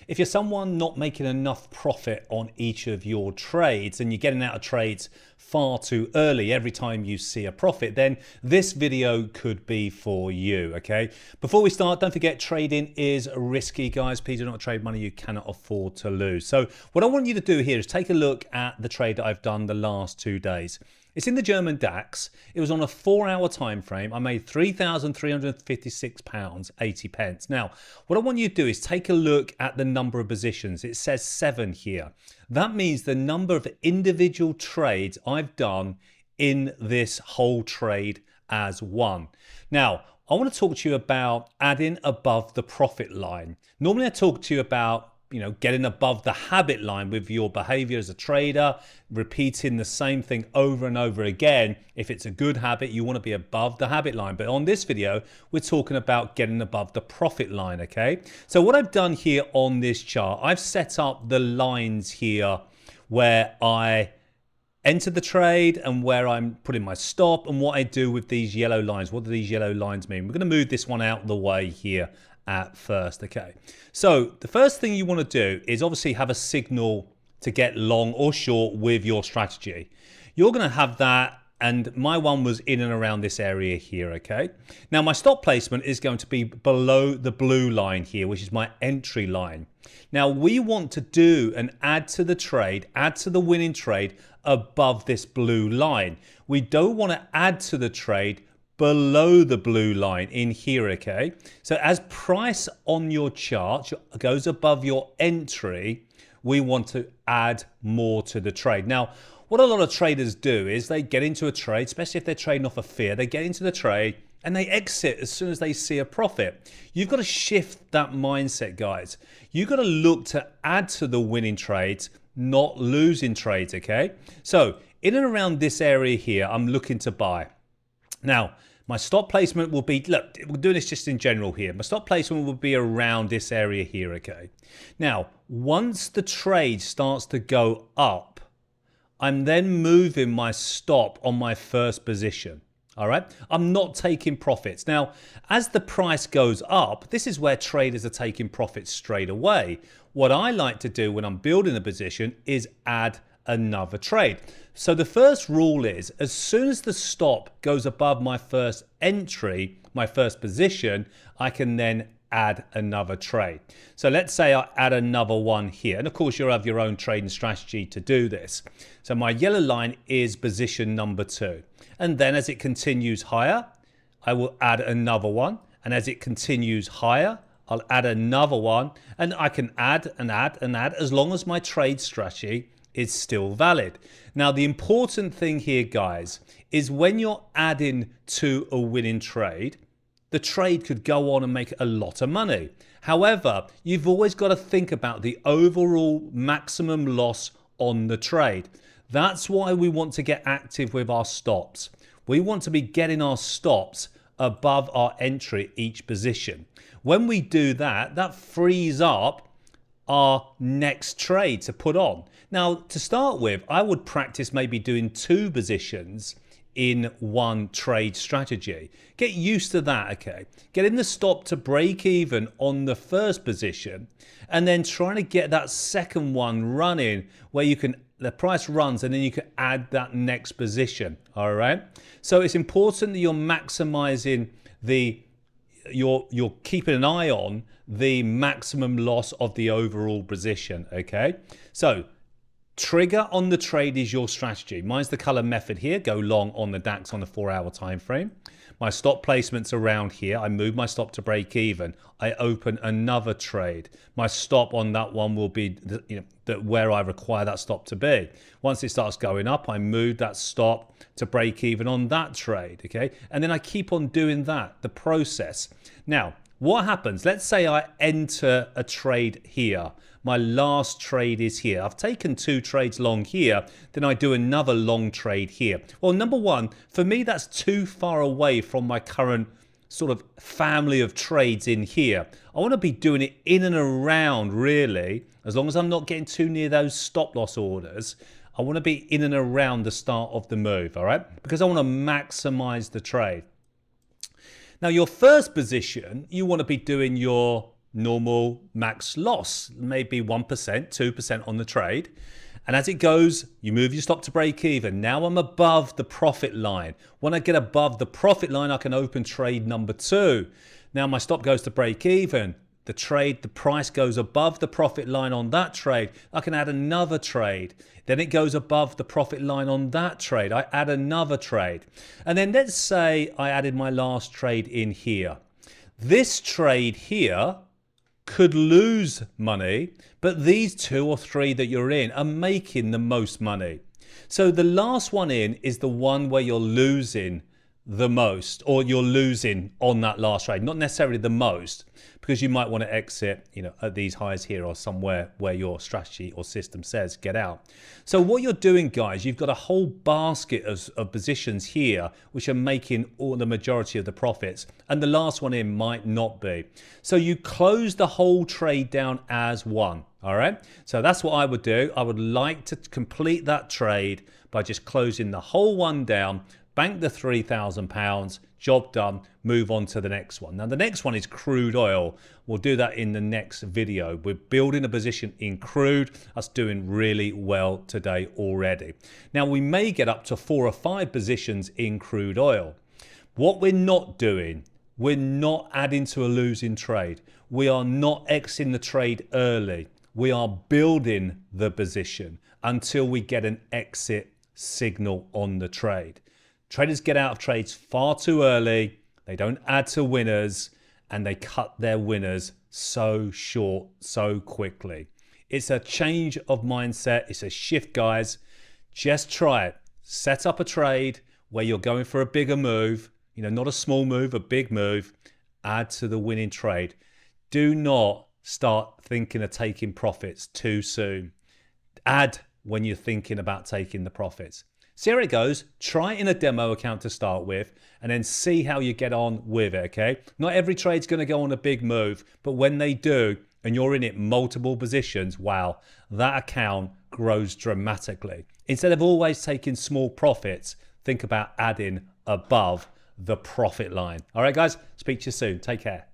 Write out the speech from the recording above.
If you're someone not making enough profit on each of your trades and you're getting out of trades far too early every time you see a profit, then this video could be for you, okay? Before we start, don't forget trading is risky, guys. Please do not trade money you cannot afford to lose. So what I want you to do here is take a look at the trade that I've done the last 2 days. It's in the German DAX. It was on a 4-hour time frame. I made £3,356.80. Now, what I want you to do is take a look at the number of positions. It says 7 here. That means the number of individual trades I've done in this whole trade as one. Now, I want to talk to you about adding above the profit line. Normally I talk to you about getting above the habit line with your behavior as a trader, repeating the same thing over and over again. If it's a good habit, you want to be above the habit line. But on this video, we're talking about getting above the profit line, okay? So what I've done here on this chart, I've set up the lines here where I enter the trade and where I'm putting my stop and what I do with these yellow lines. What do these yellow lines mean? We're going to move this one out of the way here at first, okay? So the first thing you want to do is obviously have a signal to get long or short with your strategy. You're going to have that, and my one was in and around this area here, okay? Now my stop placement is going to be below the blue line here, which is my entry line. Now we want to do and add to the trade, add to the winning trade above this blue line. We don't want to add to the trade below the blue line in here, okay? So as price on your chart goes above your entry, we want to add more to the trade. Now, what a lot of traders do is they get into a trade, especially if they're trading off of fear, they get into the trade and they exit as soon as they see a profit. You've got to shift that mindset, guys. You've got to look to add to the winning trades, not losing trades, okay? So in and around this area here, I'm looking to buy. Now, my stop placement will be, look, we're doing this just in general here. My stop placement will be around this area here, okay? Now, once the trade starts to go up, I'm then moving my stop on my first position, all right? I'm not taking profits. Now, as the price goes up, this is where traders are taking profits straight away. What I like to do when I'm building a position is add another trade. So the first rule is, as soon as the stop goes above my first entry, my first position, I can then add another trade. So let's say I add another one here. And of course, you'll have your own trading strategy to do this. So my yellow line is position number 2. And then as it continues higher, I will add another one. And as it continues higher, I'll add another one. And I can add and add and add as long as my trade strategy is still valid. Now, the important thing here, guys, is when you're adding to a winning trade, the trade could go on and make a lot of money. However, you've always got to think about the overall maximum loss on the trade. That's why we want to get active with our stops. We want to be getting our stops above our entry each position. When we do that, that frees up our next trade to put on. Now, to start with, I would practice maybe doing 2 positions in one trade strategy. Get used to that, okay? Getting the stop to break even on the first position and then trying to get that second one running where you can, the price runs and then you can add that next position, all right? So it's important that you're maximizing you're keeping an eye on the maximum loss of the overall position, okay? So trigger on the trade is your strategy. Mine's the color method here. Go long on the DAX on the 4-hour time frame. My stop placement's around here. I move my stop to break even. I open another trade. My stop on that one will be where I require that stop to be. Once it starts going up, I move that stop to break even on that trade, okay? And then I keep on doing that, the process. Now, what happens? Let's say I enter a trade here. My last trade is here. I've taken 2 trades long here. Then I do another long trade here. Well, number one, for me, that's too far away from my current sort of family of trades in here. I want to be doing it in and around, really, as long as I'm not getting too near those stop loss orders. I want to be in and around the start of the move, all right? Because I want to maximize the trade. Now, your first position, you want to be doing your normal max loss, maybe 1%, 2% on the trade. And as it goes, you move your stop to break even. Now I'm above the profit line. When I get above the profit line, I can open trade number 2. Now my stop goes to break even. The price goes above the profit line on that trade. I can add another trade. Then it goes above the profit line on that trade. I add another trade. And then let's say I added my last trade in here. This trade here could lose money, but these 2 or 3 that you're in are making the most money. So the last one in is the one where you're losing the most, or you're losing on that last trade, not necessarily the most, because you might want to exit, at these highs here or somewhere where your strategy or system says get out. So what you're doing, guys, you've got a whole basket of positions here which are making all the majority of the profits, and the last one in might not be. So you close the whole trade down as one. All right, so that's what I would do. I would like to complete that trade by just closing the whole one down, bank the £3,000, job done, move on to the next one. Now the next one is crude oil. We'll do that in the next video. We're building a position in crude. That's doing really well today already. Now we may get up to 4 or 5 positions in crude oil. What we're not doing, we're not adding to a losing trade. We are not exiting the trade early. We are building the position until we get an exit signal on the trade. Traders get out of trades far too early, they don't add to winners, and they cut their winners so short, so quickly. It's a change of mindset. It's a shift, guys. Just try it. Set up a trade where you're going for a bigger move, not a small move, a big move. Add to the winning trade. Do not start thinking of taking profits too soon. Add when you're thinking about taking the profits. See how it goes. Try it in a demo account to start with, and then see how you get on with it, okay? Not every trade's going to go on a big move, but when they do, and you're in it multiple positions, wow, that account grows dramatically. Instead of always taking small profits, think about adding above the profit line. All right, guys, speak to you soon. Take care.